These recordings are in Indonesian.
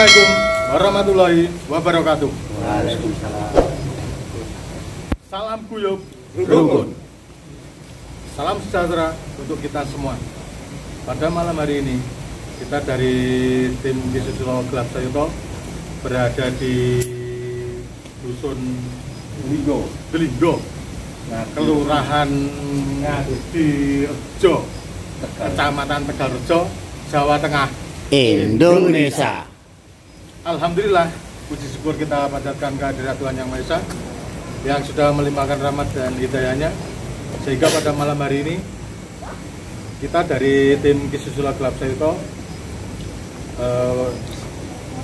Assalamualaikum warahmatullahi wabarakatuh. Waalaikumsalam. Salam guyub rukun. Salam sejahtera untuk kita semua. Pada malam hari ini kita dari tim Kisusilo Gelap Sayuto berada di dusun Gelinggo, Kelurahan Ngadirejo, Kecamatan Tegalrejo, Jawa Tengah, Indonesia. Alhamdulillah, puji syukur kita panjatkan kehadirat Tuhan Yang Maha Esa yang sudah melimpahkan rahmat dan hidayahnya, sehingga pada malam hari ini kita dari tim Kisusilo Gelap Sayuto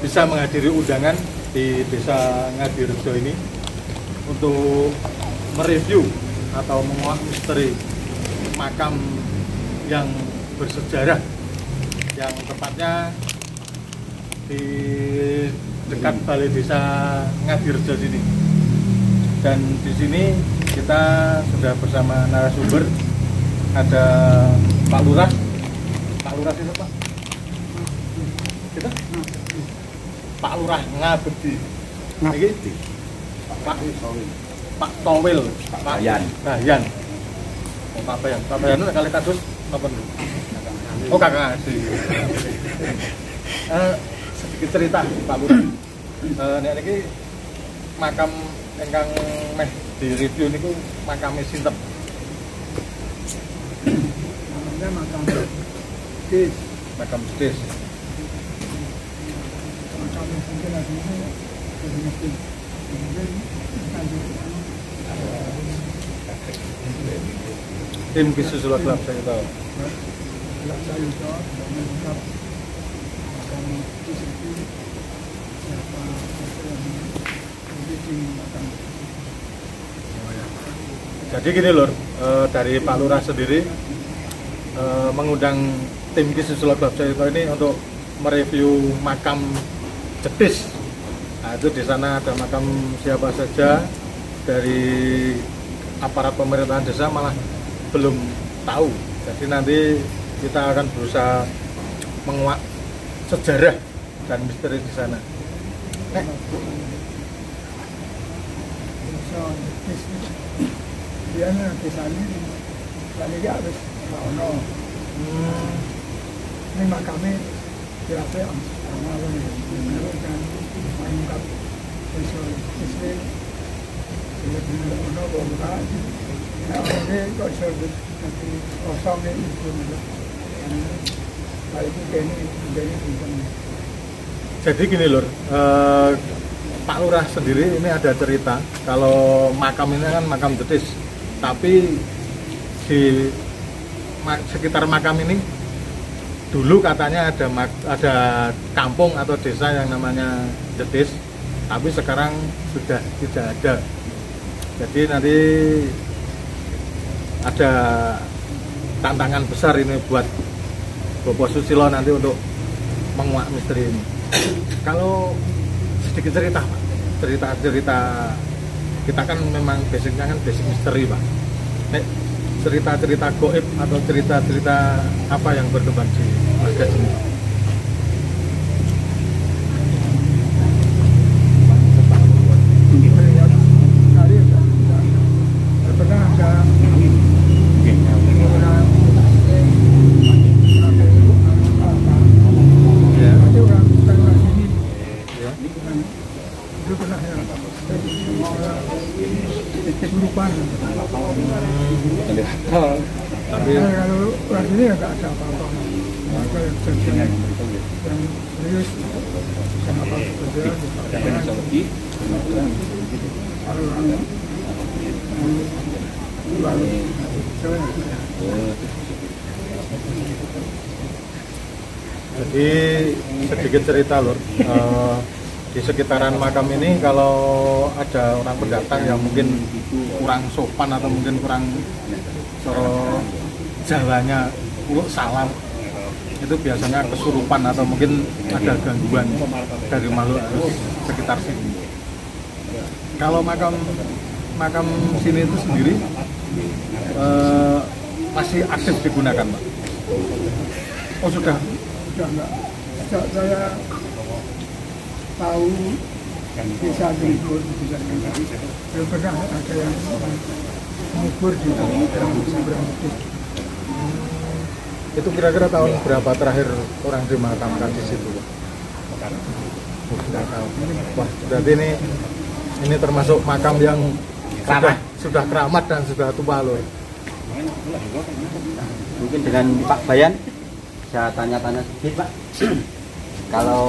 bisa menghadiri undangan di Desa Ngadirejo ini untuk mereview atau menguak misteri makam yang bersejarah yang tepatnya di dekat Balai Desa Ngadirejo sini. Dan di sini kita sudah bersama narasumber, ada Pak Lurah. Pak Lurah itu Pak? Kita? Pak Lurah Ngabedi. Ngabedi. Pak Towil. Pak Bayan. Bayan. Oh, Pak Bayan. Pak Bayan itu kali kados apa nih? Oh, kakak sih. Sedikit cerita Pak Lurah. Nek iki makam ingkang meh di review niku makame sinten? Namanya makam Des. Makam Des. Makam mungkin aslinya dari Mesir. Tim Kisusilo Gelap Sayuto. Gelap Sayuto mengungkap makam Des itu siapa yang memiliki makam. Jadi gini lur, dari Pak Lurah sendiri mengundang tim Kisusilo Gelap Sayuto ini untuk mereview makam Jedis. Nah, itu di sana ada makam siapa saja dari aparat pemerintahan desa malah belum tahu. Jadi nanti kita akan berusaha menguak sejarah dan misteri di sana. Biasanya desa ini harus ono. Ini makamnya kira-kira sama kan mengungkap desa ini benar-benar ono bahwa ini kok sebut nanti kosong itu kalau itu ini bukan. Jadi gini lur, Pak Lurah sendiri ini ada cerita kalau makam ini kan makam Jedis, tapi di sekitar makam ini dulu katanya ada kampung atau desa yang namanya Jedis, tapi sekarang sudah tidak ada. Jadi nanti ada tantangan besar ini buat Bopo Susilo nanti untuk menguak misteri ini. Kalau sedikit cerita Pak, cerita kita kan memang basicnya kan basic misteri Pak. Nek cerita-cerita goib atau cerita-cerita apa yang berkembang di warga sini? Pernah ada tapi kalau orang ini nggak ada apa-apa. Maka yang serius sama apa Jadi sedikit cerita lur, di sekitaran makam ini kalau ada orang pendatang yang mungkin kurang sopan atau mungkin kurang Jawanya salam, itu biasanya kesurupan atau mungkin ada gangguan dari makhluk sekitar sini. Kalau makam sini itu sendiri masih aktif digunakan, Pak? Oh sudah enggak. Sejak saya tahu bisa libur belum pernah ada yang mengubur di dalam kuburan itu. Itu kira-kira tahun berapa terakhir orang dimakamkan di situ? Nggak tahu. Wah, berarti ini termasuk makam yang sudah keramat dan sudah tua loh. Mungkin dengan Pak Bayan bisa tanya-tanya sedikit Pak. Kalau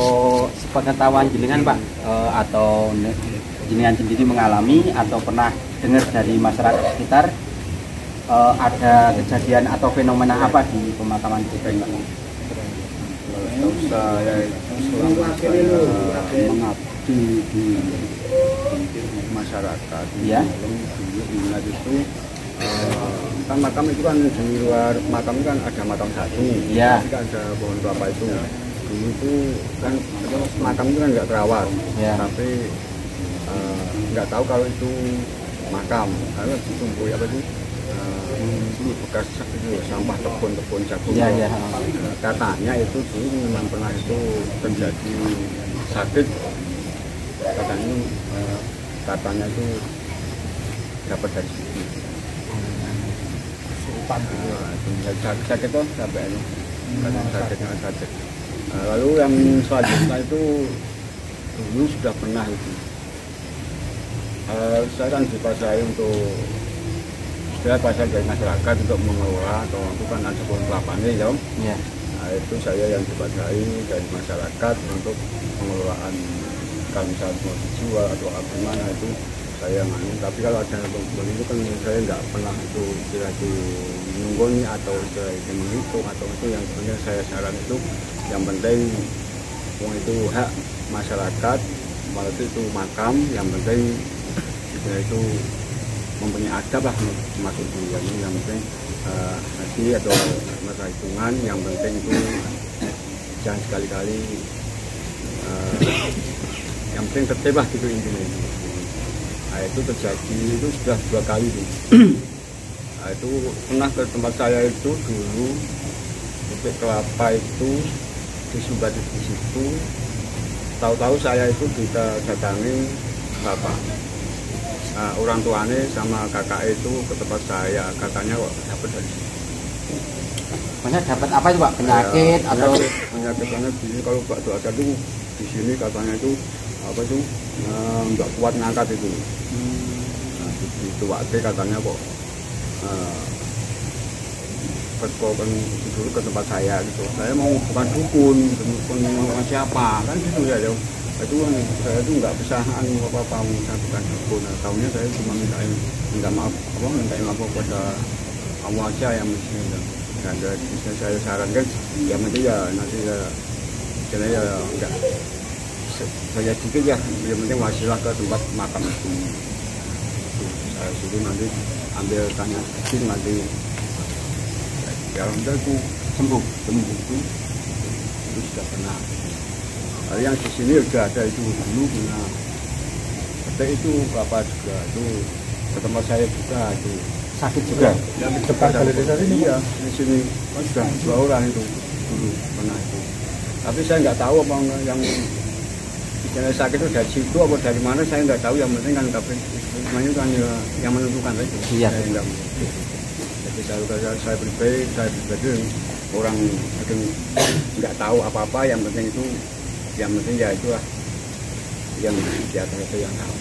sepengetahuan jenengan Pak, atau jenengan sendiri mengalami atau pernah dengar dari masyarakat sekitar, ada kejadian atau fenomena apa di pemakaman kuburan Pak? Kalau saya selama saya mengabdi di masyarakat, Ya. dulu ingat itu kan makam itu kan di luar makam itu kan ada makam satu, Ya. kan ada pohon kelapa itu. Dulu itu kan makam itu kan nggak terawat, Ya. tapi nggak tahu kalau itu makam karena ditumpuk apa itu dulu bekas itu sampah kebun jagung. Ya, ya. Katanya itu dulu memang pernah itu terjadi sakit, katanya itu dapat dari situ. Sakit tuh sampai ini sakit. Lalu yang selanjutnya itu dulu sudah pernah itu. Saya kan dipasai untuk pasar dari masyarakat untuk mengelola atau itu kan ada pohon kelapanya ya. Ya. Nah, itu saya yang dipasai dari masyarakat untuk pengelolaan kalau misalnya mau dijual atau apa gimana itu saya nganu. Tapi kalau ada yang beli itu kan saya nggak pernah itu istilahnya menunggoni atau istilahnya menghitung atau itu yang sebenarnya saya saran itu yang penting uang itu hak masyarakat, malah itu makam yang penting itu mempunyai adab lah masuk duluan yang penting haji atau masa hitungan yang penting itu jangan sekali-kali yang penting tertib lah gitu intinya. Nah, itu terjadi itu sudah 2 kali tuh. Nah, itu pernah ke tempat saya itu dulu titik kelapa itu disumbat di situ. Tahu-tahu saya itu didatangi bapak. Nah, orang tuanya sama kakak itu ke tempat saya, katanya kok dapat dari situ. Maksudnya dapat apa itu Pak? Penyakit atau penyakitnya di sini kalau Pak Doa itu di sini katanya itu apa itu nggak kuat ngangkat itu. Nah, itu waktu katanya kok kan dulu ke tempat saya gitu. Saya mau bukan dukun siapa kan gitu ya. Itu kan saya itu nggak bisa apa-apa saya bukan dukun. Tahunya saya cuma minta maaf kepada kamu aja yang mesti dan bisa saya sarankan ya nanti ya jadi ya enggak saya dikit ya yang penting wasilah ke tempat makam itu saya suruh nanti ambil tanya sedikit nanti ya udah itu sembuh itu sudah pernah. Yang di sini sudah ada itu dulu punya itu apa juga itu ke tempat saya juga itu sakit juga. Yang di depan dari desa sini ya di sini kan sudah 2 orang itu dulu pernah itu. Tapi saya nggak tahu apa yang misalnya sakit itu dari situ apa dari mana saya nggak tahu. Yang penting kan semuanya kan yang menentukan saja. Iya. Jadi saya pribadi orang nggak tahu apa-apa. Yang penting ya itulah yang di atas itu yang tahu.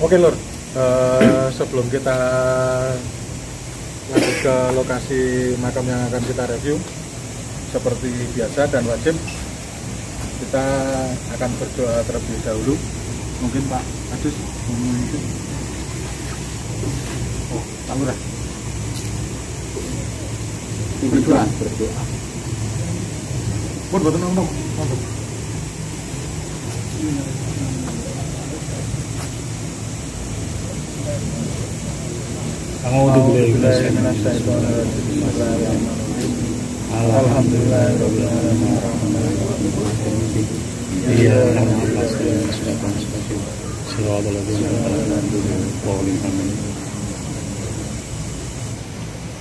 Oke Lur, sebelum kita lanjut ke lokasi makam yang akan kita review, seperti biasa dan wajib kita akan berdoa terlebih dahulu. Mungkin Pak Adus memimpin. Oh, Pak Lurah. Berdoa. Pun betul nongkrong.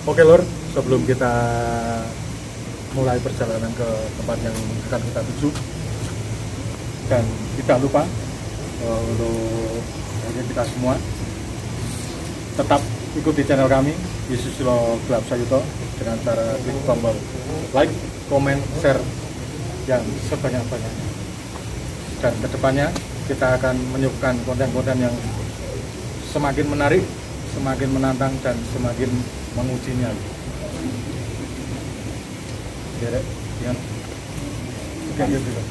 Oke Lur, sebelum kita mulai perjalanan ke tempat yang akan kita tuju. Dan tidak lupa untuk kita semua tetap ikuti channel kami di Susilo Gelap Sayuto dengan cara klik tombol like, komen, share yang sebanyak-banyaknya. Dan kedepannya kita akan menyuguhkan konten-konten yang semakin menarik, semakin menantang, dan semakin menguji nyali. Derek, Ian. Oke, gitu.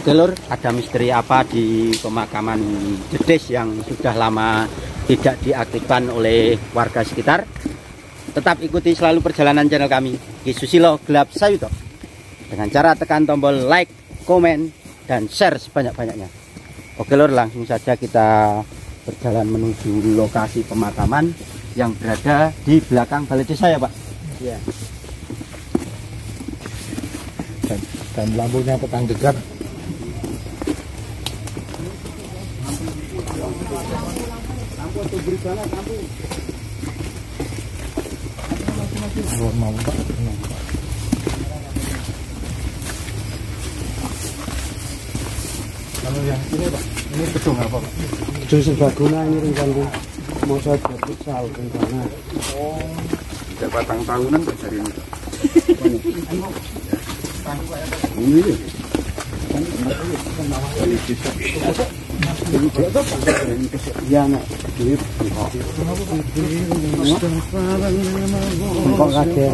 Oke Lur, ada misteri apa di pemakaman Jedes yang sudah lama tidak diaktifkan oleh warga sekitar? Tetap ikuti selalu perjalanan channel kami di Susilo Gelap Sayuto dengan cara tekan tombol like, komen, dan share sebanyak-banyaknya. Oke Lur, langsung saja kita berjalan menuju lokasi pemakaman yang berada di belakang balai desa ya Pak? Iya. Dan lampunya petang dekat. Mau Pak. Kalau yang ini Pak, ini gedung apa Pak? Gedung serbaguna ini rencana mau saya buat futsal rencana. Oh, tidak batang tahunan Pak dari ini. Ini ya. Ya nak, duit kok kaget.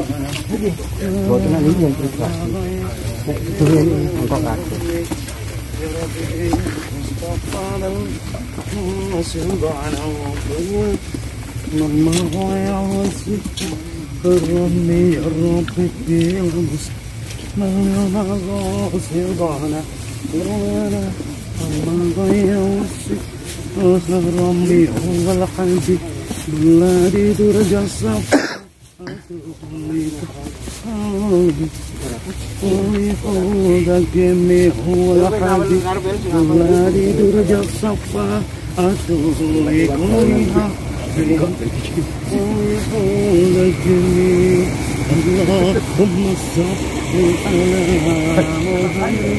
Boten ini yang privasi. Duit ini kok kaget. ربي هو القلب الذي ترجى الصف ذكرني هو القلب الذي ترجى الصف أتوبها ذكرني اللهم صل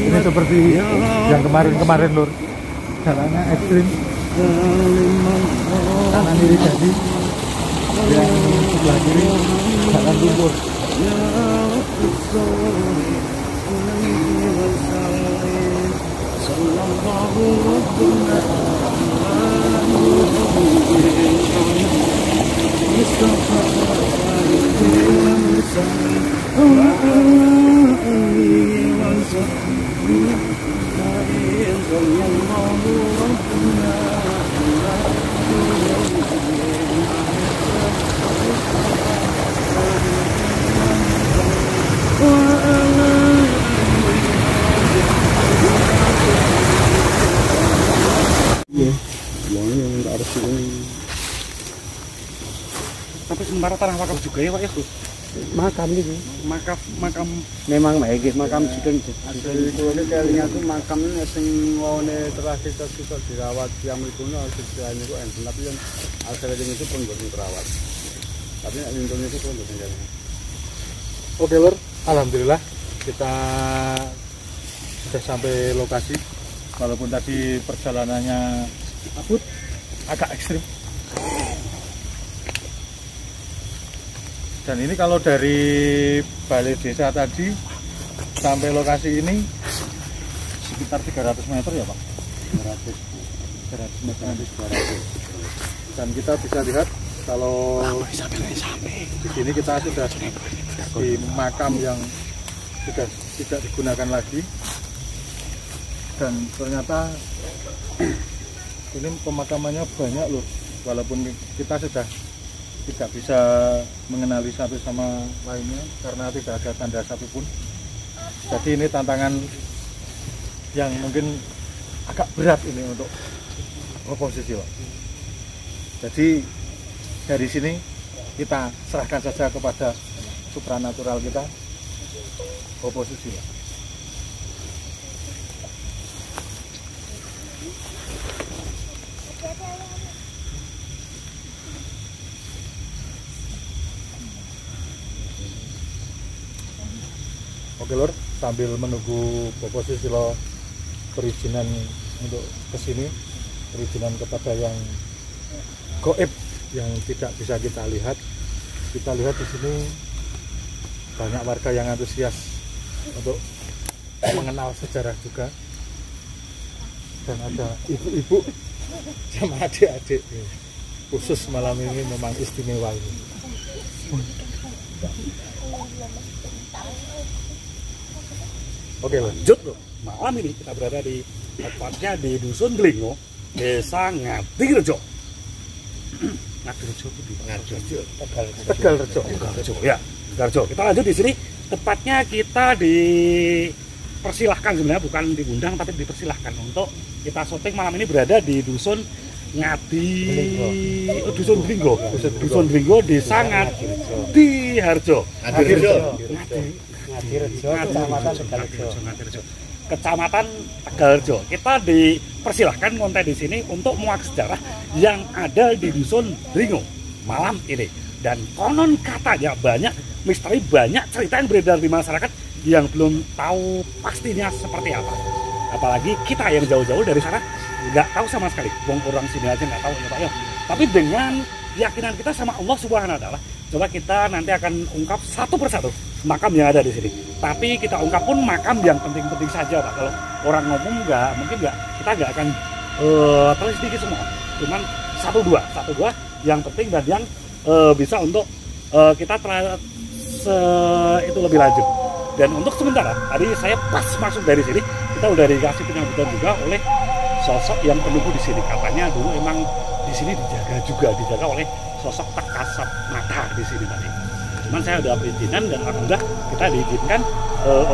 Ini seperti yang kemarin-kemarin Lur, jalannya ekstrim, kanan kiri jadi, yang sebelah kiri jalan lumpur. Tapi sementara tanah makam juga ya Pak ya? makam itu Makam memang baik makam sedang ini kayaknya tuh makam ini sing wone terakhir kita dirawat yang mlikuno sejane kok enten tapi yang akhirnya itu pun boten terawat. Tapi nek lingkungan itu pun boten kayaknya. Oke Lur, alhamdulillah kita sudah sampai lokasi. Walaupun tadi perjalanannya agak ekstrim. Dan ini kalau dari balai desa tadi sampai lokasi ini sekitar 300 meter ya Pak? 300 meter. Dan kita bisa lihat kalau di sini kita sudah di makam yang sudah tidak digunakan lagi. Dan ternyata ini pemakamannya banyak loh, walaupun kita sudah tidak bisa mengenali satu sama lainnya karena tidak ada tanda satupun. Jadi ini tantangan yang mungkin agak berat ini untuk oposisi Pak. Jadi dari sini kita serahkan saja kepada supranatural kita, oposisi Pak. Oke Lur, sambil menunggu Bapak Susilo perizinan untuk kesini, perizinan kepada yang goib yang tidak bisa kita lihat di sini banyak warga yang antusias untuk mengenal sejarah juga, dan ada ibu-ibu sama adik-adik khusus malam ini memang istimewa ini. Oke lanjut loh. Malam ini kita berada di tepatnya di Dusun Dlingo, Desa Ngadirejo. Ngadirejo itu di Tegalrejo. Ya, Tegalrejo. Kita lanjut di sini. Tepatnya kita dipersilahkan, sebenarnya bukan diundang tapi dipersilahkan untuk kita syuting malam ini berada di Dusun Dusun Dlingo. Dusun Dlingo, Desa Ngadirejo. Kecamatan Tegalrejo. Kita dipersilahkan konten di sini untuk menguak sejarah yang ada di Dusun Dlingo malam ini. Dan konon katanya banyak misteri, banyak cerita yang beredar di masyarakat yang belum tahu pastinya seperti apa. Apalagi kita yang jauh-jauh dari sana nggak tahu sama sekali. Wong orang sini aja nggak tahu ya Pak ya. Tapi dengan keyakinan kita sama Allah Subhanahu wa Ta'ala, coba kita nanti akan ungkap satu persatu makam yang ada di sini. Tapi kita ungkap pun makam yang penting-penting saja Pak. Kalau orang ngomong kita nggak akan tulis sedikit semua. Cuman satu dua yang penting dan yang bisa untuk kita itu lebih lanjut. Dan untuk sementara tadi saya pas masuk dari sini, kita udah dikasih penyambutan juga oleh sosok yang penunggu di sini. Katanya dulu emang di sini dijaga oleh sosok tak kasat mata di sini tadi. Cuman saya udah perizinan dan alhamdulillah kita diizinkan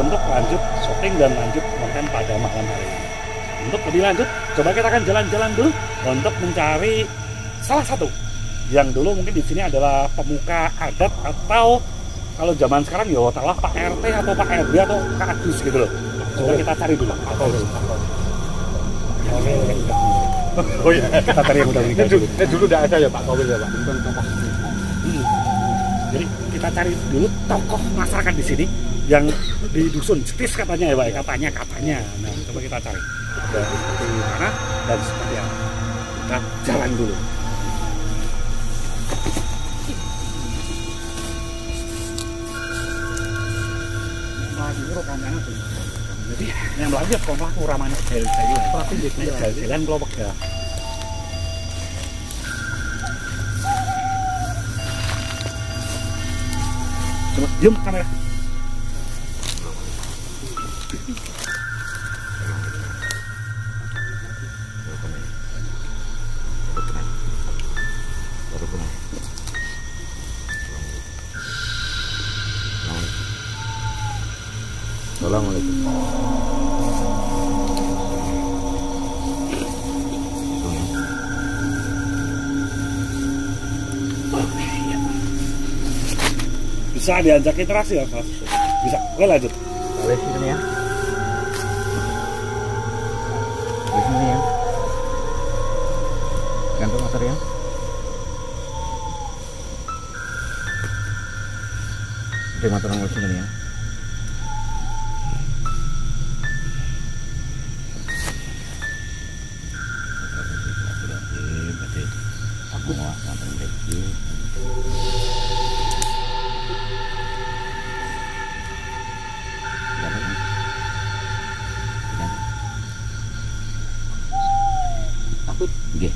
untuk lanjut syuting dan lanjut konten pada malam hari ini. Untuk lebih lanjut, coba kita akan jalan-jalan dulu untuk mencari salah satu yang dulu mungkin di sini adalah pemuka adat, atau kalau zaman sekarang ya adalah Pak RT atau Pak RW atau Kak Agus gitu loh. Coba kita cari dulu. Oh iya, kita cari yang udah meninggal dulu. Dulu udah ada ya Pak Kowil ya Pak. Jadi kita cari dulu tokoh masyarakat di sini yang di dusun Cetis katanya ya Pak, katanya. Nah, coba kita cari dari seperti mana dan seperti apa. Kita jalan dulu. Jadi yang lagi kompak uramane jel-jelan. Tapi jel-jelan kula wegah. Coba diam kamera. Assalamualaikum. Bisa diajak interaksi ya Mas? Bisa, gue lanjut. Boleh sini ya. Boleh sini ya. Gantung motor ya. Oke, motor nomor sini ya. Aku mau sampai lagi. Takut? Nggih.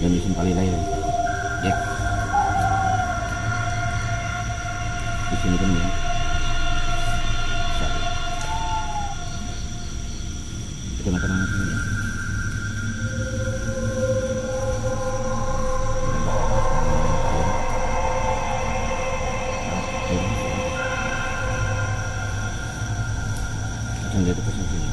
Yang isin kali lain. Ya. Di sini kan ya. Kita makan ini ya. Jangan jatuh ke sini.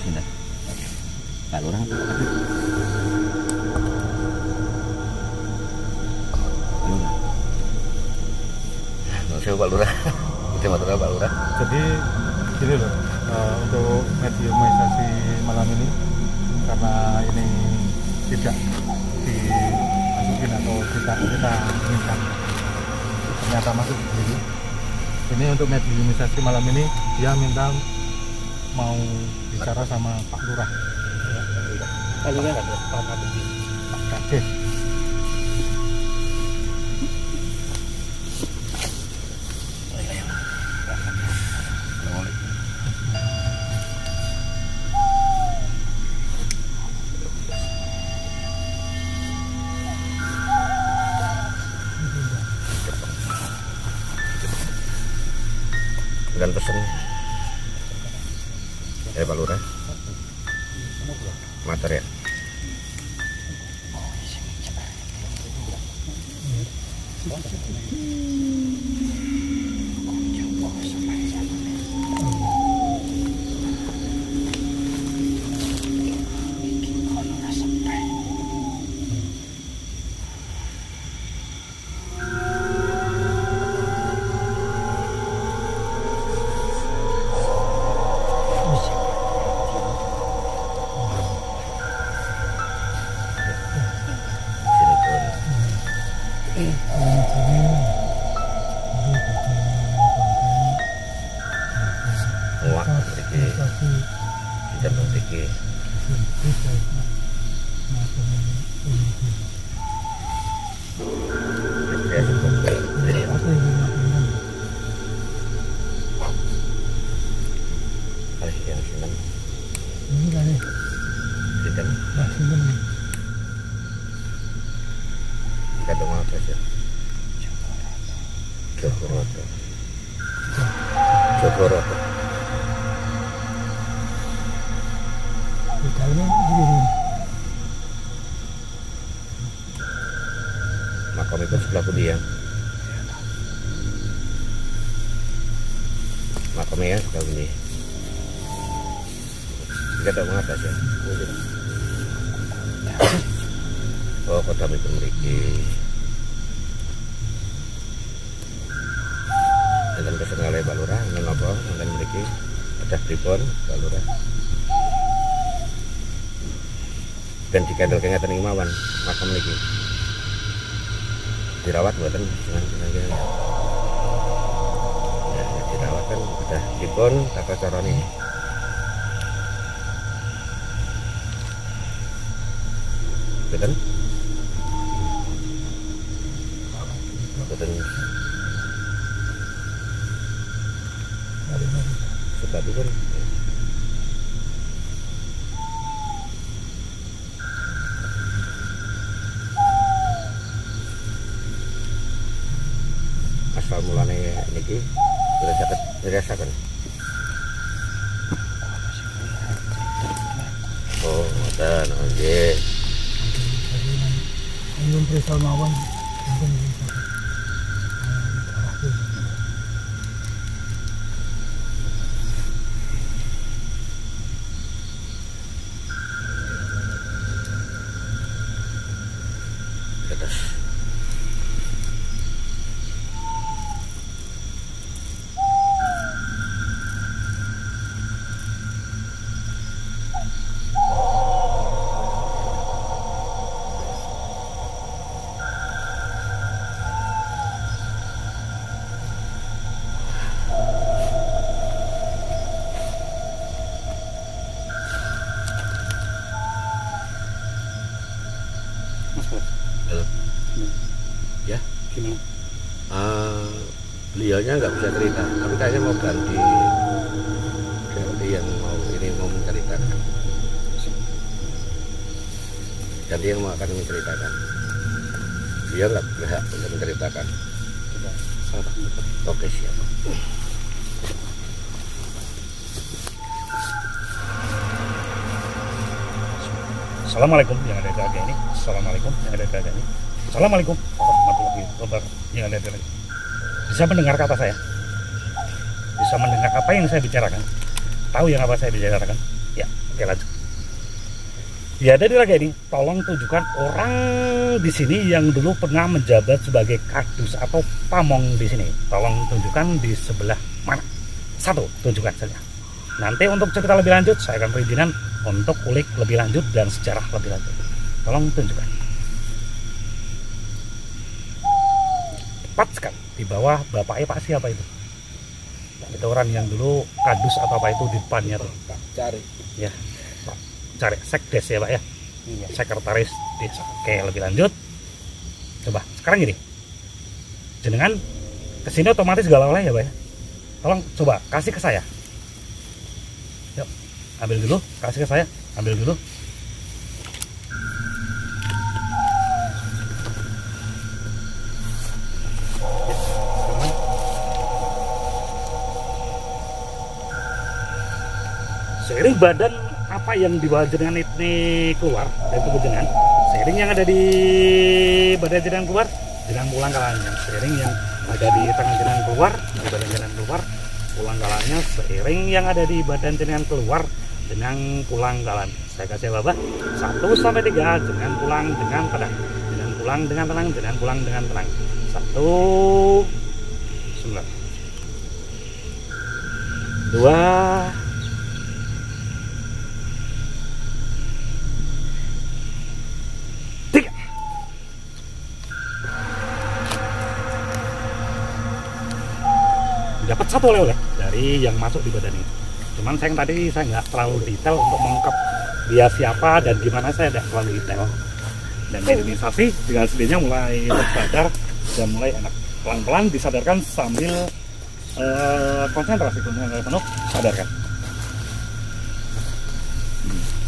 Sinten? Pak Lurah. Pak Lurah. Itu motornya Pak Lurah. Jadi gini loh, untuk mediumisasi malam ini karena ini tidak dimasukin atau kita minta ternyata masuk sendiri. Ini untuk mediumisasi malam ini dia minta mau bicara sama Pak Lurah. Pak Lurah, Pak Kades. Dan pesen dari Pak Lurah motor ya. Jogoroto. Di dalamnya begini. Makam itu sebelah budi ya. Makamnya sebelah budi. Kita tak mengatas ya. Oh, kota itu memiliki. Dan pesen oleh Pak Lurah, menapa dan memiliki pedah pripun Pak Lurah. Dan dikandel kengatan imawan makam niki. Dirawat buatan senang ya, dirawat kan pedah pripun tata carane. Betul? Betul. Sebab itu kan asal mulane niki sudah dapat dirasakan. Oh, dan nggih. Belum periksa mawon. Ya, Gimana? Beliaunya nggak bisa cerita, tapi kayaknya mau ganti yang mau ini mau menceritakan. Ganti yang mau akan menceritakan. Dia nggak berhak untuk menceritakan. Oke, siap. Assalamualaikum yang ada di keadaan ini. Assalamualaikum yang ada di keadaan ini. Assalamualaikum warahmatullahi wabarakatuh. Yang ada di keadaan ini. Bisa mendengar kata saya? Bisa mendengar apa yang saya bicarakan? Tahu yang apa saya bicarakan? Ya, Oke, lanjut. Ya, dari raga ini tolong tunjukkan orang di sini yang dulu pernah menjabat sebagai kadus atau pamong di sini. Tolong tunjukkan di sebelah mana. Satu, tunjukkan saja. Nanti untuk cerita lebih lanjut saya akan perizinan untuk kulik lebih lanjut dan sejarah lebih lanjut. Tolong tunjukkan. Tepat sekali di bawah bapaknya Pak siapa itu? Itu orang yang dulu kadus atau apa itu di depannya tuh. Cari. Ya, Pak Cari sekdes ya Pak ya. Iya. Sekretaris desa. Oke, lebih lanjut. Coba sekarang gini. Jenengan kesini otomatis galau lah ya Pak ya. Tolong coba kasih ke saya. Yuk, ambil dulu, kasih ke saya, ambil dulu. Seiring badan apa yang di bawah jenengan ini keluar dari tubuh jenengan, seiring yang ada di badan jenengan keluar, jenengan pulang kalanya. Seiring yang ada di tangan jenengan keluar, di badan jenengan keluar, pulang kalanya. Seiring yang ada di badan jenengan keluar, jenengan pulang kalanya. Saya kasih Bapak 1 sampai 3, jenengan pulang dengan tenang, jenengan pulang dengan tenang, jenengan pulang dengan tenang. 1, 9, 2, dapat satu oleh-oleh dari yang masuk di badan ini. Cuman saya nggak terlalu detail untuk mengungkap dia siapa dan gimana, saya tidak terlalu detail. Dan mediumisasi dengan sendirinya mulai tersadar dan mulai enak. Pelan-pelan disadarkan sambil konsentrasi penuh, sadarkan.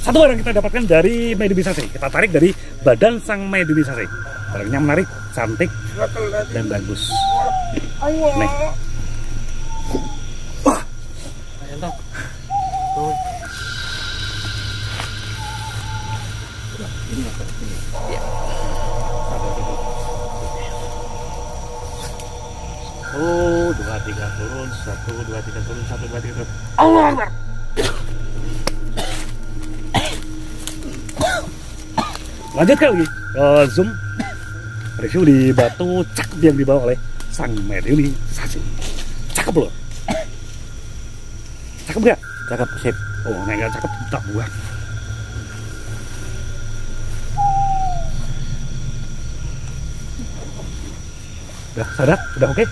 Satu barang kita dapatkan dari mediumisasi, kita tarik dari badan sang mediumisasi. Barangnya menarik, cantik, dan bagus. Nih. Oh, 2, 3 turun, 1, 2, 3 turun, 1, 2, 3 turun. Allah Akbar. Lanjutkan lagi. Zoom. Review di batu cakep yang dibawa oleh sang mediumisasi. Cakep loh. Cakep gak? Cakep, sip. Oh, nggak cakep, tak buat. Udah sadar? Udah oke?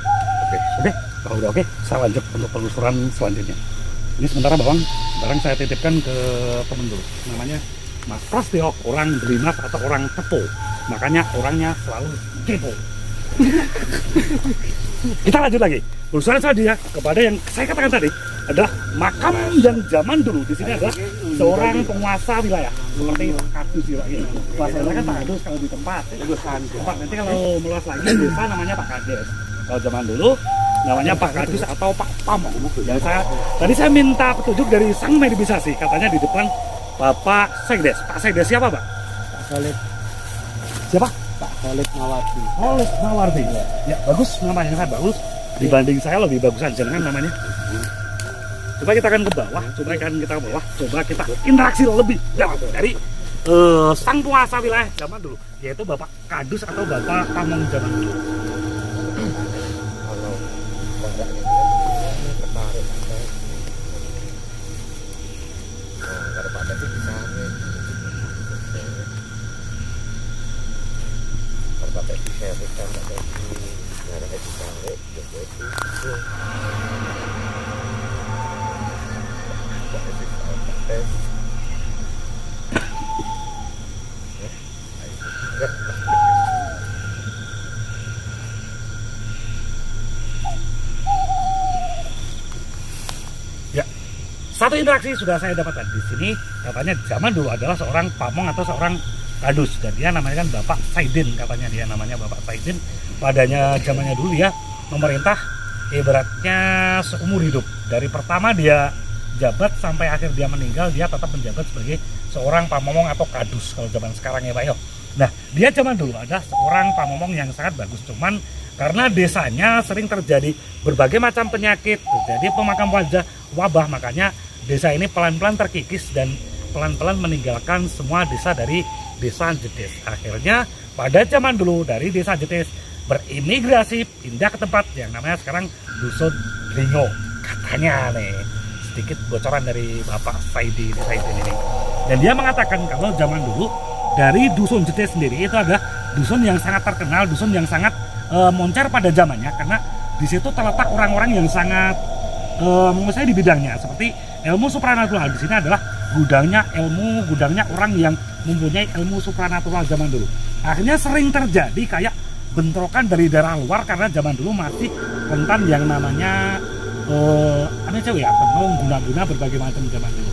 Oke. Kalau udah oke, saya lanjut untuk penelusuran selanjutnya. Ini sementara barang saya titipkan ke temen dulu. Namanya Mas Prastio, orang Delimas atau orang Tepo. Makanya orangnya selalu kepo. Kita lanjut lagi. Penelusuran selanjutnya kepada yang saya katakan tadi adalah makam yang zaman dulu. Di sini adalah seorang penguasa wilayah seperti kadus wilayah. Penguasa wilayah kan Pak Kadus kalau di tempat. Nanti kalau meluas lagi desa namanya Pak Kades. Kalau zaman dulu namanya Pak Kadus atau Pak Pamong. Dan tadi saya minta petunjuk dari sang mediumisasi, katanya di depan Bapak Sekdes. Pak Sekdes siapa Pak? Pak Khalid. Siapa? Pak Khalid Mawardi. Khalid Mawardi. Ya bagus, namanya kan bagus. Dibanding saya lebih bagusan jenengan namanya. Coba kita akan ke bawah, coba kita interaksi lebih dalam dari sang penguasa wilayah zaman dulu, yaitu Bapak Kadus atau Bapak Pamong zaman dulu. Ya, satu interaksi sudah saya dapatkan di sini. Katanya zaman dulu adalah seorang pamong atau seorang kadus, dan dia namanya kan Bapak Saidin, katanya dia namanya Bapak Saidin. Padanya zamannya dulu ya memerintah ibaratnya seumur hidup. Dari pertama dia jabat sampai akhir dia meninggal, dia tetap menjabat sebagai seorang pamomong atau kadus kalau zaman sekarang ya Pak Yo. Nah, dia zaman dulu ada seorang pamomong yang sangat bagus, cuman karena desanya sering terjadi berbagai macam penyakit, terjadi pemakam wabah, makanya desa ini pelan-pelan terkikis dan pelan-pelan meninggalkan semua desa dari desa Jetis. Akhirnya pada zaman dulu dari desa Jetis berimigrasi pindah ke tempat yang namanya sekarang Dusun Dringo. Katanya nih, sedikit bocoran dari Bapak Saidin ini. Dan dia mengatakan kalau zaman dulu dari Dusun Jetis sendiri itu adalah dusun yang sangat terkenal, dusun yang sangat moncer pada zamannya, karena di situ terletak orang-orang yang sangat menguasai di bidangnya, seperti ilmu supranatural. Di sini adalah gudangnya ilmu, gudangnya orang yang mempunyai ilmu supranatural zaman dulu. Akhirnya sering terjadi kayak bentrokan dari daerah luar karena zaman dulu masih rentan yang namanya aneh cewek ya, penung, guna-guna berbagai macam zaman dulu.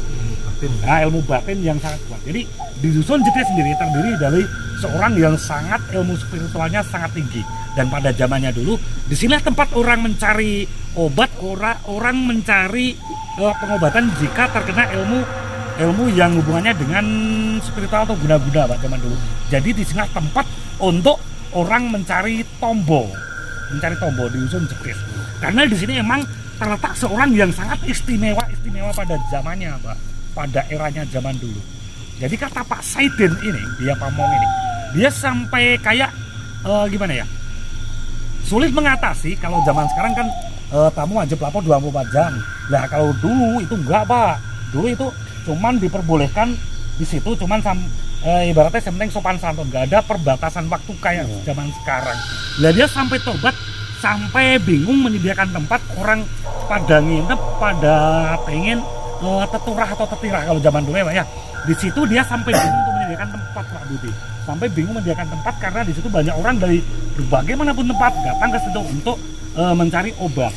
Nah, ilmu batin yang sangat kuat. Jadi di Dusun Jetis sendiri terdiri dari seorang yang sangat ilmu spiritualnya sangat tinggi. Dan pada zamannya dulu, disinilah tempat orang mencari obat, orang mencari pengobatan jika terkena ilmu yang hubungannya dengan spiritual atau guna-guna Pak zaman dulu. Jadi disinilah tempat untuk orang mencari tombo di Dusun Jetis. Karena di sini emang terletak seorang yang sangat istimewa pada zamannya Pak. Pada eranya zaman dulu. Jadi kata Pak Saidin ini, dia pamong ini, dia sampai kayak gimana ya, sulit mengatasi. Kalau zaman sekarang kan tamu wajib lapor 24 jam. Nah kalau dulu itu enggak Pak. Dulu itu cuman diperbolehkan di situ cuman ibaratnya yang penting sopan santun, nggak ada perbatasan waktu kayak zaman sekarang. Nah dia sampai tobat, sampai bingung menyediakan tempat, orang pada nginep, pada pengen teturah atau tetirah kalau zaman dulu ya Pak ya. Di situ dia sampai bingung untuk menyediakan tempat Pak Budi. Sampai bingung menyediakan tempat karena di situ banyak orang dari berbagai manapun tempat datang ke situ untuk mencari obat.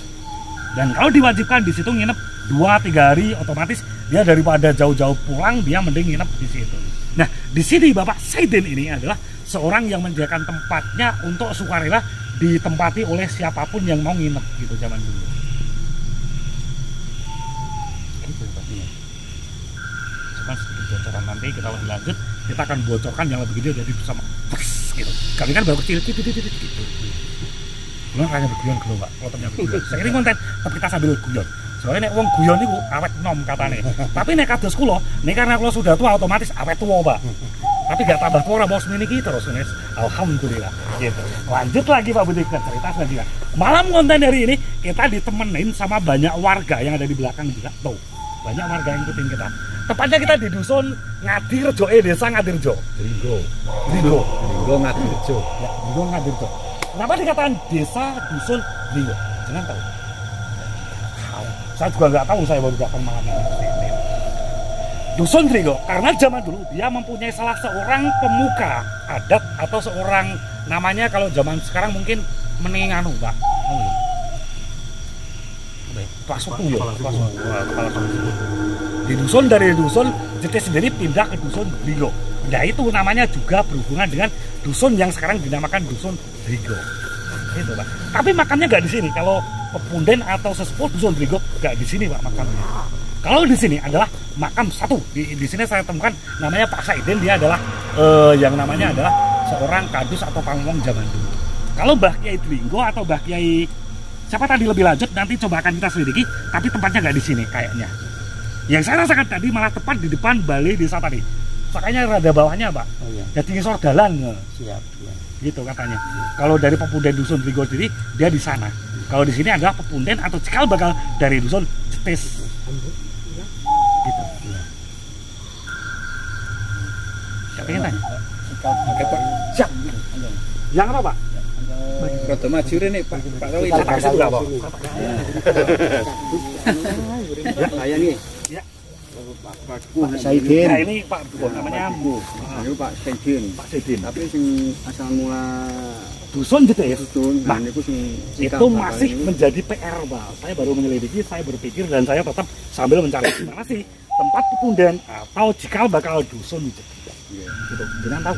Dan kalau diwajibkan di situ nginep 2-3 hari, otomatis dia daripada jauh-jauh pulang dia mending nginep di situ. Nah, di sini Bapak Saidin ini adalah seorang yang menyediakan tempatnya untuk sukarela ditempati oleh siapapun yang mau nginep gitu zaman dulu. Sedikit bocoran, nanti kita lebih lanjut, kita akan bocorkan yang lebih gede jadi bersama gitu. Kami kan baru kecil gitu. Belum kayaknya berguyon gitu Pak, fotonya berguyon. Saya ini konten, tapi kita sambil guyon. Soalnya nek wong guyon niku awet nom katane. Tapi nek kados kula, nek karena kula sudah tua otomatis awet tua Pak. Tapi gak tambah tua ora bos niki terus Nes. Alhamdulillah. Gitu. Lanjut lagi Pak Budi ke cerita selanjutnya. Malam konten hari ini kita ditemenin sama banyak warga yang ada di belakang juga. Tuh, banyak warga yang ikutin kita. Tepatnya kita di Dusun Ngadirjo, desa Ngadirjo. Dringo Ngadirjo. Ya, Dringo Ngadirjo. Kenapa dikatakan desa Dusun Dringo? Jangan tahu. Saya juga nggak tahu, saya baru datang malam ini. Dusun Dringo, karena zaman dulu dia mempunyai salah seorang pemuka adat atau seorang namanya kalau zaman sekarang mungkin meninganu Pak. Kepala suku. Di dusun dari Dusun Jetis sendiri pindah ke Dusun Dringo. Nah itu namanya juga berhubungan dengan dusun yang sekarang dinamakan Dusun Dringo. Itu Pak. Tapi makamnya nggak di sini. Kalau pepunden atau sesepuh Dusun Dringo nggak di sini Pak makamnya. Kalau di sini adalah makam satu. Di sini saya temukan namanya Pak Saidin. Dia adalah yang namanya adalah seorang kadus atau pamong zaman dulu. Kalau Mbah Kiai Dringo atau Mbah Kiai siapa tadi lebih lanjut nanti coba akan kita selidiki. Tapi tempatnya nggak di sini kayaknya. Yang saya rasakan tadi malah tepat di depan balai desa tadi. Makanya rada bawahnya Pak. Oh, iya. Jadi ngisor dalan. Siap. Ya. Gitu katanya. Kalau dari pepunden Dusun Dringo sendiri dia di sana. Kalau di sini adalah pepunden atau cikal bakal dari Dusun Jetis. Gitu. Ya. Siapa yang tanya? Oke Pak. Siap. Yang apa Pak? Rodo maju nih Pak. Pak Rawi. Cetak situ enggak Pak? Ya, saya nih. Ya. Pak Saidin. Nah, ini Pak namanya Bu. Ini Pak Saidin. Pak Saidin. Tapi sing asal mula Dusun Jetis. Nah, niku sing itu masih menjadi PR Pak. Saya baru menyelidiki, saya berpikir dan saya tetap sambil mencari di mana sih tempat pepunden atau cikal bakal Dusun Jetis. Gitu. Jangan tahu.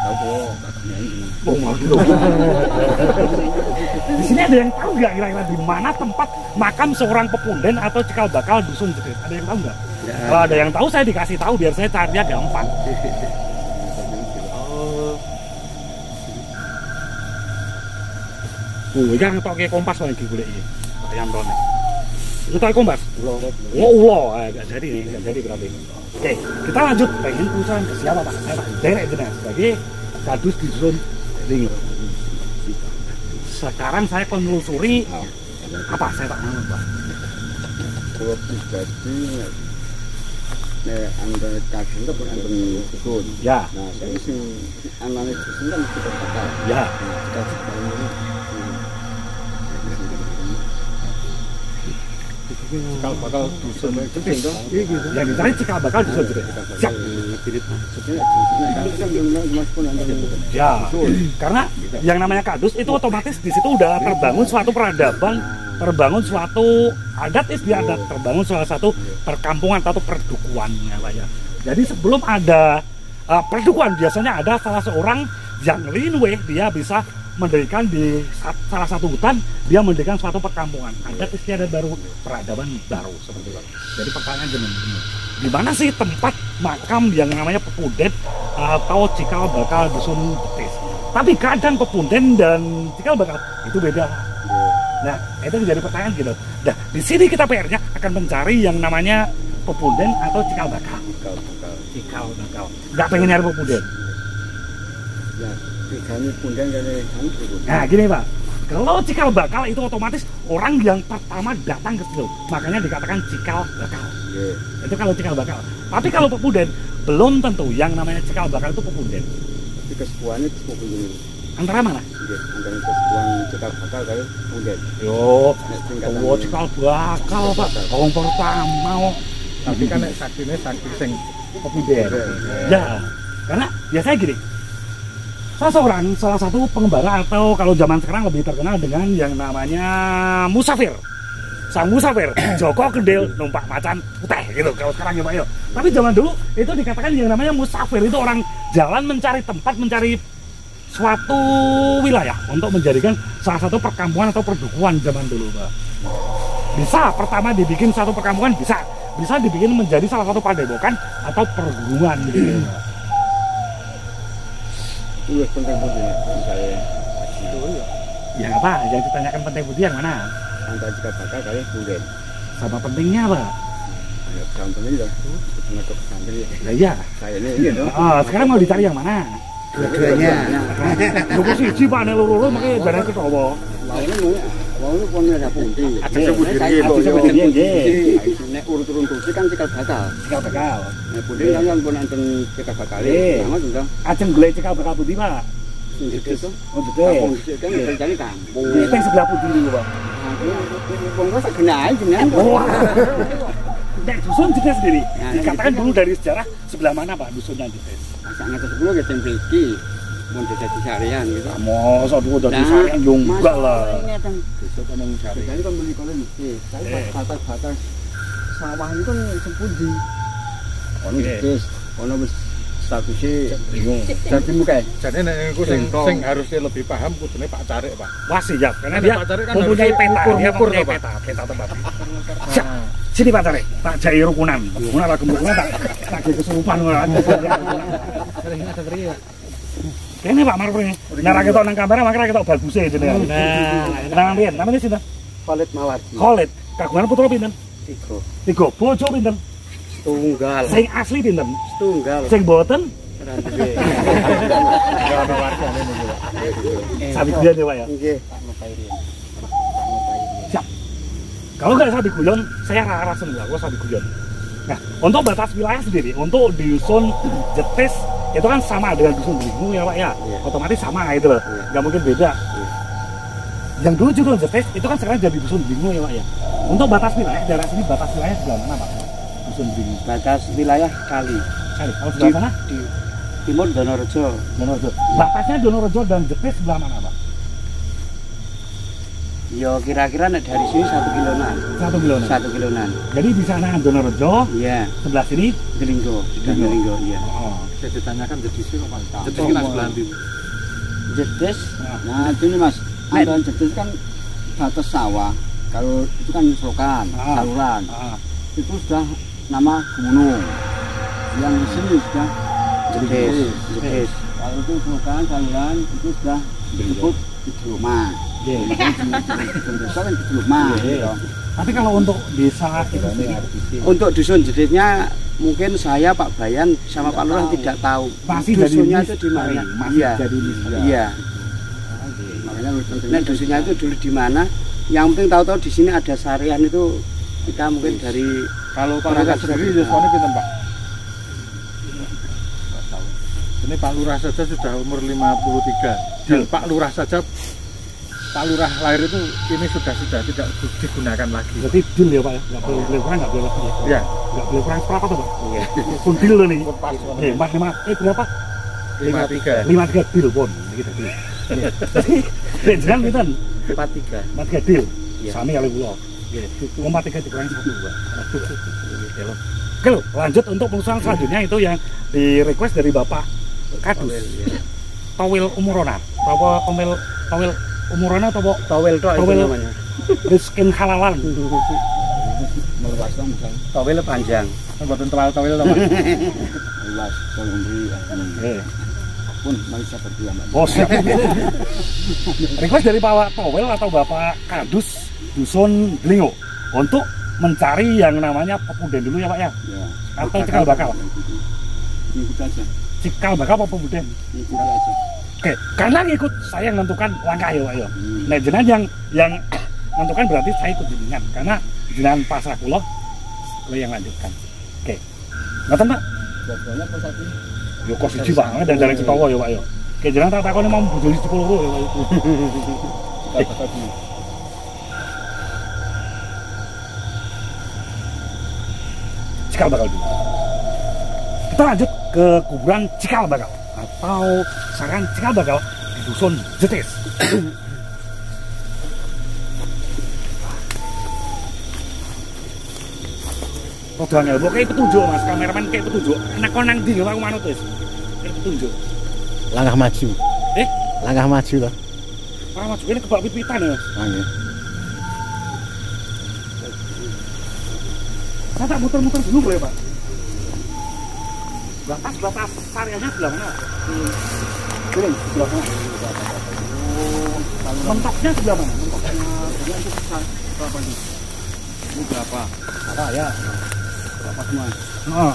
Tahu kok katanya ini. Oh, di sini ada yang tahu nggak kira-kira di mana tempat makam seorang pepunden atau cikal bakal Dusun Jetis? Ada yang tahu nggak? Kalau ada yang tahu saya dikasih tahu biar saya carinya gampang. Oh, yang pakai kompas lagi boleh ini. Yang Itu kompas. Oh, ulo. Enggak jadi nih, enggak jadi berarti. Oke, kita lanjut. Pengen perusahaan ke siapa Pak? Saya Pak Derek jelas sebagai kadus di dusun Ringo. Sekarang saya menelusuri apa saya tak tahu Pak. Kalau pribadi anggota kadus itu pun anggota dusun. Ya. Nah, saya sih anggota dusun kan kita bakal. Ya. Kita Cikal bakal dusun Jetis. Yang dicari cikal bakal dusun Jetis. Siap. Ya, karena yang namanya kadus itu otomatis di situ udah terbangun suatu peradaban, terbangun suatu adat istiadat, terbangun salah satu perkampungan atau perdukuhan ya Pak ya. Jadi sebelum ada perdukuhan biasanya ada salah seorang yang linwe, dia bisa mendirikan di salah satu hutan, dia mendirikan suatu perkampungan, adat istiadat baru, peradaban baru seperti itu. Jadi pertanyaan di mana sih tempat makam yang namanya Pepunden atau cikal bakal dusun Jetis? Tapi kadang Pepunden dan cikal bakal itu beda. Nah, itu jadi pertanyaan gitu. Nah, di sini kita PR-nya akan mencari yang namanya Pepunden atau cikal bakal. Cikal bakal. Nggak pengen nyari Pepunden. Ya, kami Punden dari kami. Nah, gini Pak. Kalau cikal bakal itu otomatis orang yang pertama datang ke situ. Makanya dikatakan cikal bakal. Yeah. Itu kalau cikal bakal. Tapi kalau Pepunden belum tentu yang namanya cikal bakal itu Pepunden. Tapi kesepuannya itu Pepunden. Antara mana? Iya, antara kesepuan cikal bakal kali Punden. Yo, cikal bakal Pak. Orang pertama. Tapi kan saksinya saksi sing Pepunden. Ya, karena biasanya gini. Salah satu pengembara atau kalau zaman sekarang lebih terkenal dengan yang namanya musafir. Sang musafir, Joko Kendil numpak macan putih gitu kalau sekarang ya Pak yo. Tapi zaman dulu itu dikatakan yang namanya musafir itu orang jalan mencari tempat, mencari suatu wilayah untuk menjadikan salah satu perkampungan atau perdukuhan zaman dulu Pak. Bisa pertama dibikin satu perkampungan, bisa dibikin menjadi salah satu padepokan atau perguruan gitu. Itu penting putih saya. Ya apa? Yang ditanyakan penting putih yang mana? Antara cikal bakal kali Punden. Sama pentingnya apa? Ya, contohnya itu pengatur pesantren ya. Nah, iya. Saya ini gitu. Sekarang mau dicari yang mana? Dua-duanya. Lupa siji Pak nek loro makanya barang ketowo. Wawune pun ada pundi. Aja sebut diri Aja sebut diri, nggih. Nek urut-urut kursi kan cikal bakal. Cikal bakal. Nek pundi kan pun enten cikal bakal. Sama juga. Ajeng golek cikal bakal putih Pak. Jetis tuh. Oh, Kampung betul. Jetis kan berjalan kampung. Itu yang sebelah putih dulu Pak. Wong kok sak genah jenengan. Nek dusun Jetis sendiri dikatakan dulu dari sejarah sebelah mana Pak dusunnya Jetis? Sak ngatus 10 ya tempe iki. Mun desa disarian gitu. Mosok dulu dari sarian yo enggak lah. Desa kan sarian. Jadi kan beli kolen iki. Saya batas-batas sawah itu kan sepundi. Ono Jetis, ono wis statusnya bingung. Jadi muka. Jadi nek niku sing harusnya lebih paham kudune Pak Carik, Pak. Wah siap, karena Ada dia Pak Carik kan mempunyai harusnya peta, dia ukur-ukur, mempunyai Pak. peta tempat. Siap, sini Pak Carik, tak jai rukunan. Rukunan lah kemudian tak jai kesurupan. Ini Pak Marpri, nyara kita nang kamera makanya kita bagusnya itu nih. Nah, namanya sinten? Khalid Mawardi. Khalid, kagungan putra pinten? 3. 3, bojo pinten? Tunggal. Sing asli pinten? Tunggal. Sing boten? Randuwe. Ya ono wargane niku, Pak. Sabi guyon ya Pak ya. Nggih. Siap. Kalau nggak sabi guyon, saya rara semua, gua sabi guyon. Nah, untuk batas wilayah sendiri, untuk di dusun Jetis itu kan sama dengan dusun Dringu ya Pak ya. Otomatis sama itu loh, nggak mungkin beda. Yang dulu dusun Jetis itu kan sekarang jadi dusun Dringu ya Pak ya. Untuk batas wilayah daerah sini, batas wilayah sebelah mana Pak? Dusun Dringu. Batas wilayah kali. Kalau sebelah sana? Di timur Donorejo. Donorejo. Batasnya Donorejo dan Jetis sebelah mana Pak? Yo kira-kira nek dari sini 1 kiloan. 1 kiloan. 1 kiloan. Jadi di sana Donorejo, Iya, sebelah sini Delinggo, Delinggo, iya. Oh. Bisa ditanyakan Jetis itu apa? Jetis kita sebelah ndi? Jetis. Nah, ini Mas, antara Jetis kan batas sawah. Kalau itu kan selokan, saluran. Itu sudah nama gunung. Yang di sini sudah Jetis. Kalau itu selokan, saluran itu sudah disebut Hidroma. Desa kan Hidroma. Tapi kalau untuk desa kita ini Untuk dusun jeditnya mungkin saya Pak Bayan sama Pak Lurah tidak tahu. masih dari Dusunnya itu di mana? masih Iya. dari misteri. Iya. Makanya Nah, dusunnya itu dulu di mana? Yang penting tahu-tahu di sini ada sarian itu kita mungkin dari Kalau Pak Perangkat Lurah sendiri sudah yuswanya pinten Pak? Ini Pak Lurah saja sudah umur 53. Dan Pak Lurah saja, Pak Lurah lahir itu ini sudah tidak digunakan lagi. Berarti deal ya Pak ya, nggak boleh kurang, nggak boleh lebih ya? Ya, Nggak boleh kurang seberapa tuh Pak? Iya. Pun deal loh nih. pas 45, berapa? 53. 53 deal pun, gitu deal. Jadi jangan kita 43. 43 deal, Iya. sami kali pulau. Gitu, 43 dikurangi 1 Pak. Oke loh, lanjut untuk pengusulan selanjutnya itu yang di request dari Bapak Kadus. Towel Umurona, towel Umurona atau Towel itu Towel. namanya. Riskin halalan. meluaskan misalnya Towel panjang. Mboten towel to Pak. luas kalau memberi pun Malaysia berdua Mbak. Oh siap. Request dari Pak Towel atau Bapak Kadus Dusun Dlingo untuk mencari yang namanya pepuden dulu ya Pak ya, Ya. atau cikal bakal. Ikut aja. Cikal bakal apa pepuden? Ikut aja. Oke, karena ngikut saya yang menentukan langkah ya Pak ya. Nah jenengan yang menentukan berarti saya ikut jenengan karena jenengan pasrah kula yang lanjutkan. Oke, ngaten Pak. Jadwalnya kok tadi? Yo kok siji Pak, dan jalan Citowo ya Pak ya. Oke, jenengan tak takoni mau bojone 10 ya Pak. Kita tadi. Cikal bakal dulu. Kita lanjut ke kuburan Cikal Bakal atau saran Cikal Bakal di Dusun Jetis. Rodo angel, kayak petunjuk Mas, kameramen kayak petunjuk. Anak konang ndi aku manut wis. Kayak petunjuk. Langkah maju. Eh, Langkah maju loh. ora maju kene kebak pit-pitan ya Mas. Nggih. Saya tak muter-muter dulu boleh Pak. Batas areanya sebelah mana? Ini sebelah mana? Mentoknya sebelah mana? Mentoknya Ini untuk berapa ini? Ini berapa? apa ya? Berapa semua? Nah,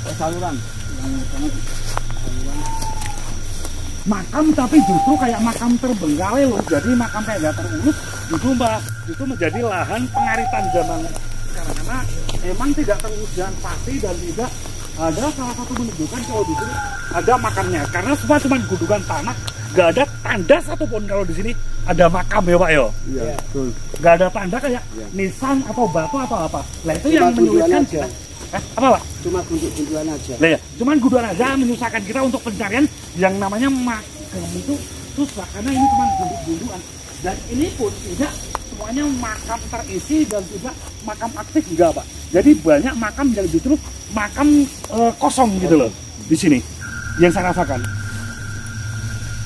Oh, saluran. Yang sangat saluran. makam tapi justru kayak makam terbengkalai loh. Jadi makam kayak gak terurus justru justru menjadi lahan pengaritan zaman sekarang karena emang tidak terurus dengan pasti dan tidak ada salah satu menunjukkan kalau di sini ada makamnya karena semua cuma gundukan tanah, gak ada tanda satupun kalau di sini ada makam ya Pak yo. Iya, betul. Gak ada tanda kayak Iya. nisan atau batu atau apa. Lah itu Cuma yang menyulitkan gundukan aja. kita. Apa Pak? Cuma gundukan aja. Lah ya, cuman gundukan aja menyusahkan kita untuk pencarian yang namanya makam itu susah karena ini cuma gundukan dan ini pun tidak semuanya makam terisi dan tidak makam aktif juga Pak. Jadi banyak makam yang justru makam kosong gitu loh di sini yang saya rasakan.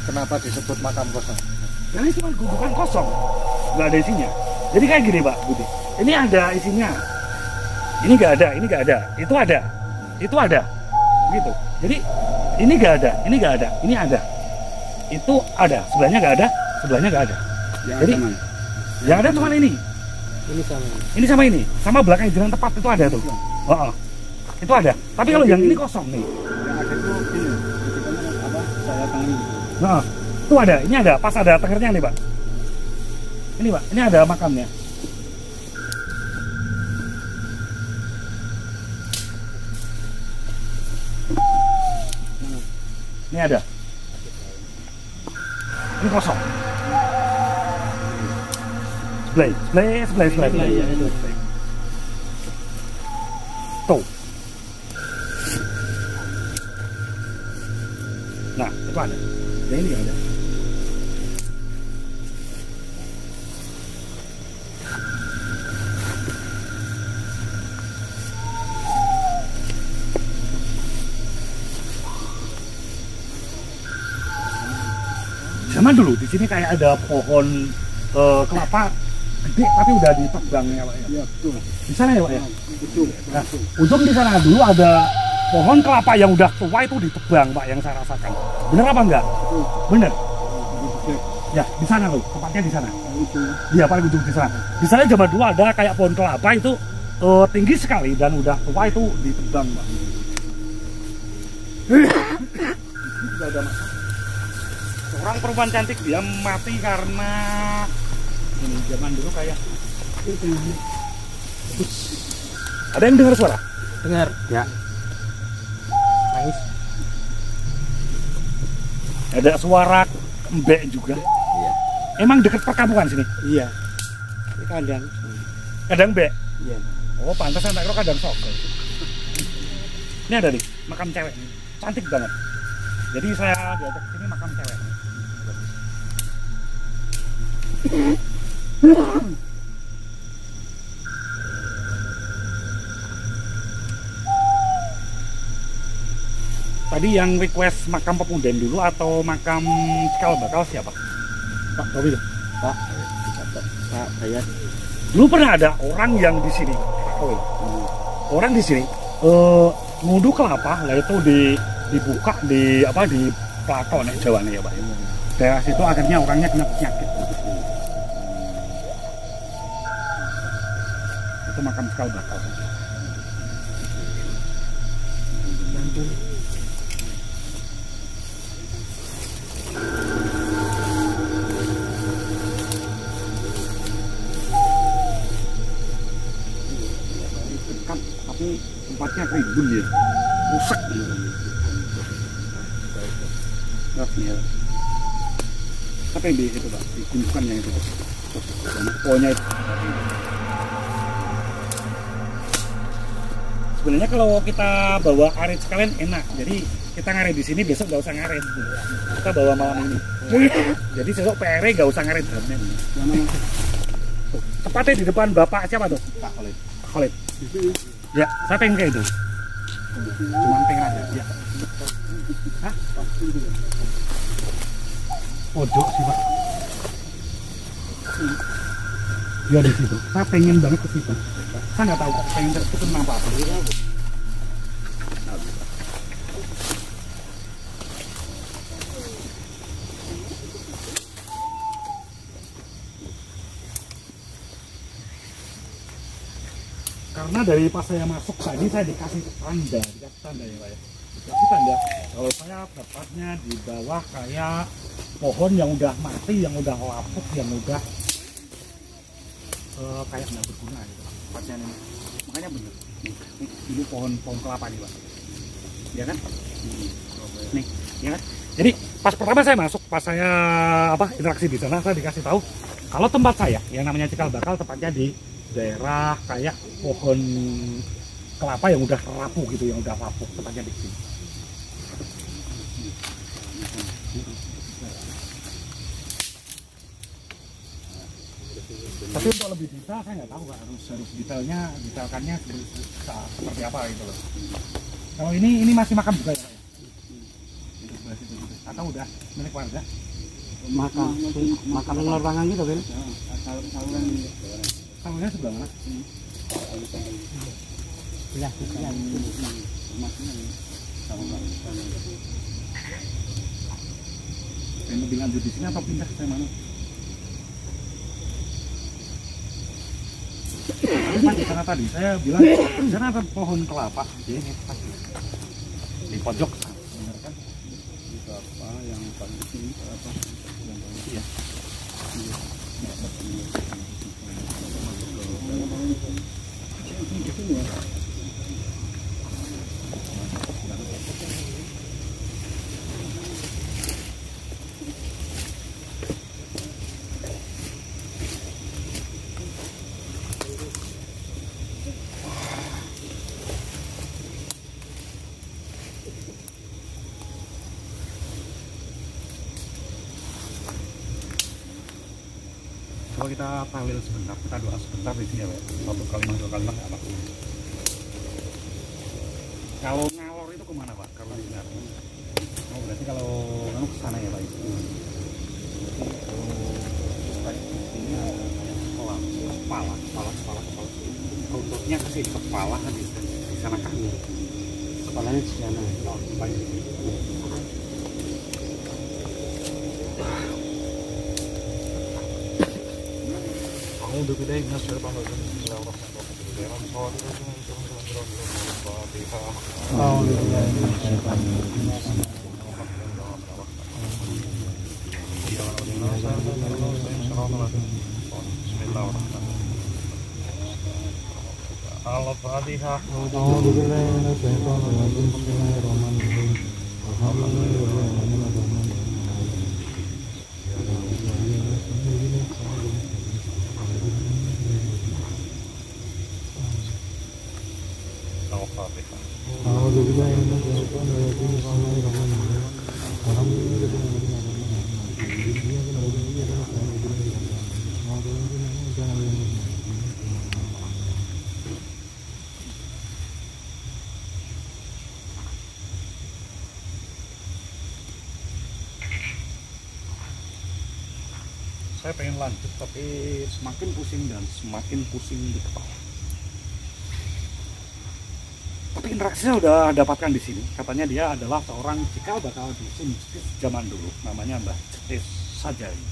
Kenapa disebut makam kosong? Karena ini cuma gundukan kosong, nggak ada isinya. Jadi kayak gini Pak Budi, ini ada isinya, ini nggak ada, ini nggak ada, itu ada, gitu. Jadi ini nggak ada, ini nggak ada, ini ada, itu ada, sebelahnya nggak ada, sebelahnya nggak ada. Yang Jadi ada mana? yang ada cuma ini sama ini, sama belakang jalan tepat itu ada tuh. Oh, itu ada. Tapi kalau yang ini kosong nih, Yang ada itu ini. Apa? Saya tangan. nah, itu ada, ini ada, pas ada tengernya nih Pak. Ini Pak, ini ada makamnya. Ini ada. Ini kosong. Sebelah. Tuh. Nah, itu ada. Dan ini ada. Zaman dulu di sini kayak ada pohon kelapa gede tapi udah ditebang ya Pak ya. Iya, betul. Di sana ya Pak ya. Betul. Nah, untuk di sana dulu ada pohon kelapa yang udah tua itu ditebang Pak yang saya rasakan. Bener apa enggak? Bener. Ya, di sana loh, tempatnya di sana. Iya, paling ujung di sana. Di sana zaman dulu ada kayak pohon kelapa itu tinggi sekali dan udah tua itu ditebang, Pak. Ini juga ada masalah. Seorang perempuan cantik dia mati karena ini zaman dulu kayak ada yang dengar suara? Dengar. Ya. Nangis. Ada suara embek juga. Iya. Emang dekat perkampungan sini? Iya. Di kandang. Kadang embek. Iya. Oh, pantas tak kira kadang sok. Ini ada nih, makam cewek. Cantik banget. Jadi saya diajak ke sini makam cewek. Tadi yang request makam Pemunden dulu atau makam cikal bakal siapa? Pak Towi. Pak Bayan. Dulu pernah ada orang yang di sini, Pak Towi. Orang di sini ngudu kelapa, lah itu dibuka di apa di plato nih Jawa nih ya Pak. Daerah situ akhirnya orangnya kena penyakit. Itu makam cikal bakal. Dekat, tapi tempatnya ribut ya, rusak gitu. Nah, ya. Apa yang di itu Pak? Di gundukan yang itu. Pokoknya itu. Sebenarnya kalau kita bawa aren sekalian enak. Jadi kita ngaret di sini, besok nggak usah ngaret. Kita bawa malam ini. Jadi besok PR nggak usah ngaret. Tepatnya di depan Bapak siapa tuh? Pak Khalid. Pak Khalid. Ya, saya pengen kayak itu. Cuman pengen aja. Ya. Hah? Pojok sih Pak. Ya di situ. Saya pengen banget ke situ. Saya nggak tahu kok pengen itu kenapa. Karena dari pas saya masuk tadi saya dikasih tanda ya Pak ya. Dikasih tanda kalau saya dapatnya di bawah kayak pohon yang udah mati, yang udah lapuk, yang udah kayak nggak berguna gitu tempatnya ini. Makanya bener nih, dulu pohon kelapa nih Pak, ya kan? Nih, ya kan? Jadi pas pertama saya masuk, pas saya interaksi di sana, saya dikasih tahu kalau tempat saya yang namanya cikal bakal tempatnya di daerah kayak pohon kelapa yang udah rapuh gitu, yang udah lapuk, tempatnya di sini. Tapi untuk lebih detail saya nggak tahu Pak, harus detailkannya seperti apa gitu loh. Kalau ini masih makam juga ya Pak? Atau udah milik warga? Makam yang lapangan gitu kan? Salurannya sebelah mana? Ya, sekian. Pengen lebih lanjut di sini atau pindah ke mana? Di sana tadi saya bilang di sana ada pohon kelapa. Ini pasti di pojok, benar kan? Kelapa yang paling tinggi apa? Yang paling tinggi. Iya. Coba kita tahlil sebentar, kita doa sebentar di sini ya Pak. Satu kalimat dua kalimat apa? Kalau ngalor itu kemana Pak? Kalau dengar. Oh berarti kalau kamu ke sana ya Pak. Ini kepala. Untuknya ke sini kepala kan di sana kan. Kepalanya di sana. Oh, baik. Al-Fatihah. Saya pengen lanjut tapi semakin pusing dan semakin pusing di kepala. Tapi interaksinya udah dapatkan di sini. Katanya dia adalah seorang cikal bakal dusun zaman dulu, namanya Mbah Jetis Sajari.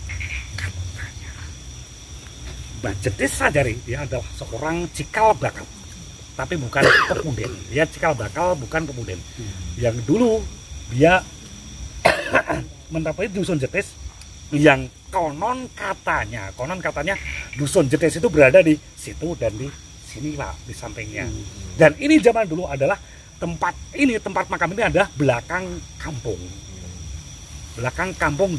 Mbah Jetis Sajari dia adalah seorang cikal bakal, tapi bukan kepuden. Dia cikal bakal bukan kepuden. Yang dulu dia mendapat dusun Jetis yang konon katanya dusun Jetis itu berada di situ dan di sini Pak, di sampingnya. Dan ini zaman dulu adalah tempat makam ini adalah belakang kampung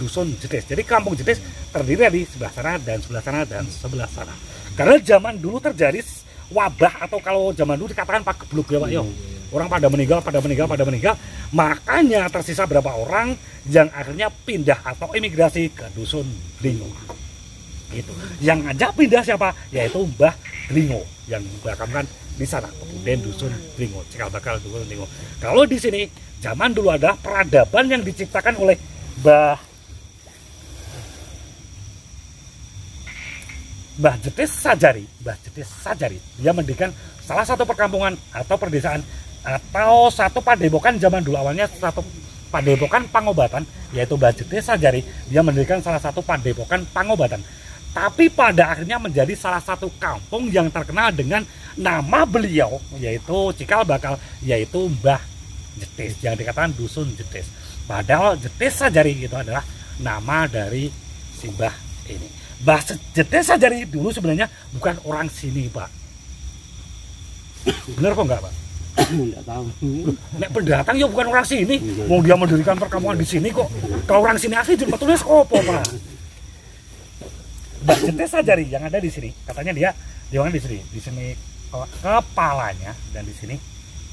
dusun Jetis. Jadi kampung Jetis terdiri di sebelah sana dan sebelah sana dan sebelah sana. Karena zaman dulu terjadi wabah, atau kalau zaman dulu dikatakan Pak Gebluk ya Pak yo. Orang pada meninggal, makanya tersisa berapa orang yang akhirnya pindah atau imigrasi ke dusun Dlingo. Gitu. Yang ngajak pindah siapa? Yaitu Mbah Dlingo yang dimakamkan di sana, kemudian dusun Dlingo, cikal bakal dusun Dlingo. Kalau di sini zaman dulu ada peradaban yang diciptakan oleh Mbah Jetis Sajari. Dia mendirikan salah satu perkampungan atau perdesaan atau satu padepokan zaman dulu, awalnya satu padepokan pengobatan, yaitu Mbah Jetis Sajari. Dia mendirikan salah satu padepokan pengobatan, tapi pada akhirnya menjadi salah satu kampung yang terkenal dengan nama beliau, yaitu cikal bakal, yaitu Mbah Jetis, yang dikatakan dusun Jetis. Padahal Jetis Sajari itu adalah nama dari si Mbah ini. Mbah Jetis Sajari dulu sebenarnya bukan orang sini Pak. Bener kok enggak Pak? Enggak tahu. Nek pendatang ya bukan orang sini. Mau dia mendirikan perkampungan di sini kok. Kalau orang sini asli sebetulnya opo Pak? Mbah Jetis Sajari yang ada di sini, katanya dia di sini kepalanya dan di sini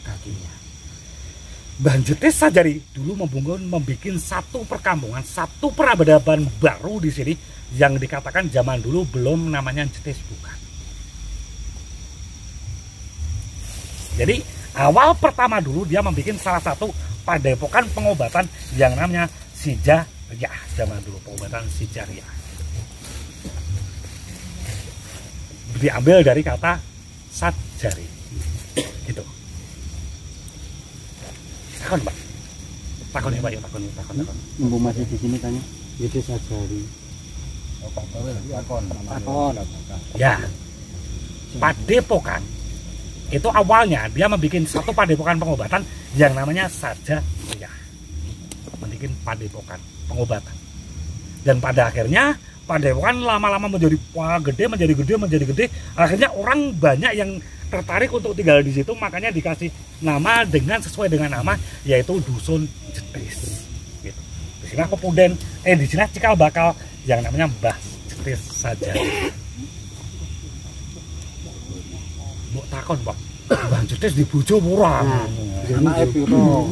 kakinya. Mbah Jetis Sajari dulu membangun satu perkampungan, satu peradaban baru di sini yang dikatakan zaman dulu belum namanya Jetis, bukan. Jadi awal pertama dulu dia membuat salah satu padepokan pengobatan yang namanya Sijariyah, zaman dulu pengobatan Sijariyah. Diambil dari kata Sajari, gitu. Takon Pak, takon ya Pak, ya takon. Mumpung masih di sini tanya, Jetis Sajari. Takon. Ya, padepokan itu awalnya dia membuat satu padepokan pengobatan yang namanya Sajariah, membuat padepokan pengobatan. Dan pada akhirnya padepokan lama-lama menjadi gede. Akhirnya orang banyak yang tertarik untuk tinggal di situ, makanya dikasih nama sesuai dengan nama, yaitu dusun Jetis. Gitu. Di sini kemudian di sini cikal bakal yang namanya Mbah Jetis Sajari. Mbok takon Pak, Mbah Jetis di bojo ora? Anake piro?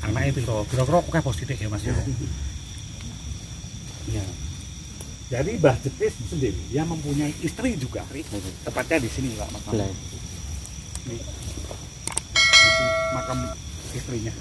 Anake piro? Kira-kira kok positif ya Mas ya? Ya. Jadi Mbah Jetis sendiri dia mempunyai istri juga, tepatnya di sini Pak makam. Di sini makam istrinya.